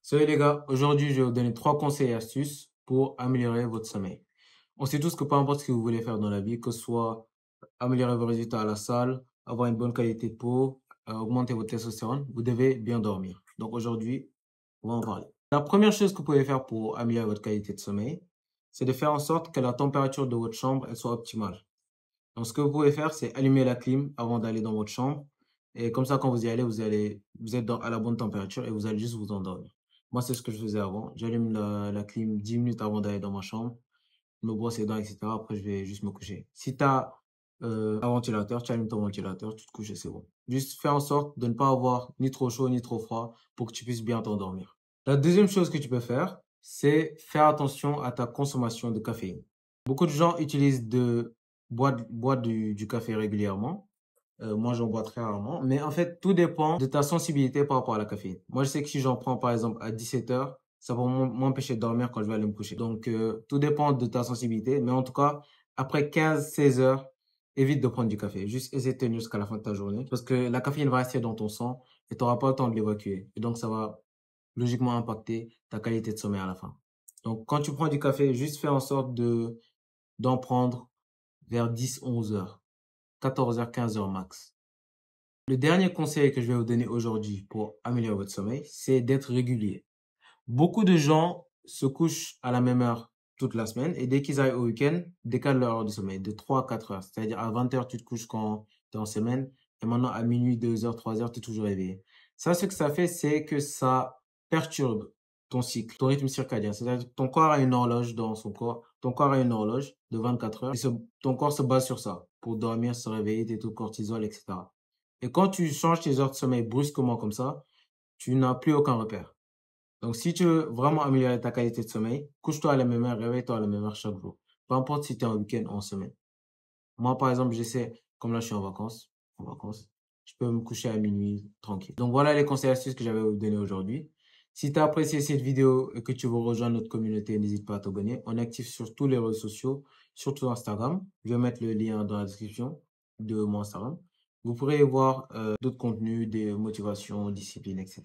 Salut les gars, aujourd'hui je vais vous donner 3 conseils et astuces pour améliorer votre sommeil. On sait tous que peu importe ce que vous voulez faire dans la vie, que ce soit améliorer vos résultats à la salle, avoir une bonne qualité de peau, augmenter votre testostérone, vous devez bien dormir. Donc aujourd'hui, on va en parler. La première chose que vous pouvez faire pour améliorer votre qualité de sommeil, c'est de faire en sorte que la température de votre chambre elle soit optimale. Donc ce que vous pouvez faire, c'est allumer la clim avant d'aller dans votre chambre. Et comme ça, quand vous y allez, vous êtes à la bonne température et vous allez juste vous endormir. Moi, c'est ce que je faisais avant. J'allume la clim 10 minutes avant d'aller dans ma chambre, je me brosse les dents, etc. Après, je vais juste me coucher. Si tu as un ventilateur, tu allumes ton ventilateur, tu te couches et c'est bon. Juste fais en sorte de ne pas avoir ni trop chaud ni trop froid pour que tu puisses bien t'endormir. La deuxième chose que tu peux faire, c'est faire attention à ta consommation de caféine. Beaucoup de gens utilisent boire du café régulièrement. Moi, j'en bois très rarement. Mais en fait, tout dépend de ta sensibilité par rapport à la caféine. Moi, je sais que si j'en prends, par exemple, à 17 heures, ça va m'empêcher de dormir quand je vais aller me coucher. Donc, tout dépend de ta sensibilité. Mais en tout cas, après 15-16 heures, évite de prendre du café. Juste essaie de tenir jusqu'à la fin de ta journée. Parce que la caféine va rester dans ton sang et tu n'auras pas le temps de l'évacuer. Et donc, ça va logiquement impacter ta qualité de sommeil à la fin. Donc, quand tu prends du café, juste fais en sorte d'en prendre vers 10-11 heures, 14 heures, 15 heures max. Le dernier conseil que je vais vous donner aujourd'hui pour améliorer votre sommeil, c'est d'être régulier. Beaucoup de gens se couchent à la même heure toute la semaine et dès qu'ils arrivent au week-end, décalent leur heure de sommeil de 3 à 4 heures. C'est-à-dire à 20 heures, tu te couches quand tu es en semaine et maintenant à minuit, 2 heures, 3 heures, tu es toujours réveillé. Ça, ce que ça fait, c'est que ça perturbe ton cycle, ton rythme circadien. C'est-à-dire que ton corps a une horloge dans son corps. Ton corps a une horloge de 24 heures et ton corps se base sur ça pour dormir, se réveiller, tes taux de cortisol, etc. Et quand tu changes tes heures de sommeil brusquement comme ça, tu n'as plus aucun repère. Donc, si tu veux vraiment améliorer ta qualité de sommeil, couche-toi à la même heure, réveille-toi à la même heure chaque jour. Peu importe si tu es en week-end ou en semaine. Moi, par exemple, j'essaie, comme là, je suis en vacances, je peux me coucher à minuit tranquille. Donc, voilà les conseils et astuces que j'avais à vous donner aujourd'hui. Si tu as apprécié cette vidéo et que tu veux rejoindre notre communauté, n'hésite pas à t'abonner. On est actif sur tous les réseaux sociaux, surtout Instagram. Je vais mettre le lien dans la description de mon Instagram. Vous pourrez y voir d'autres contenus, des motivations, disciplines, etc.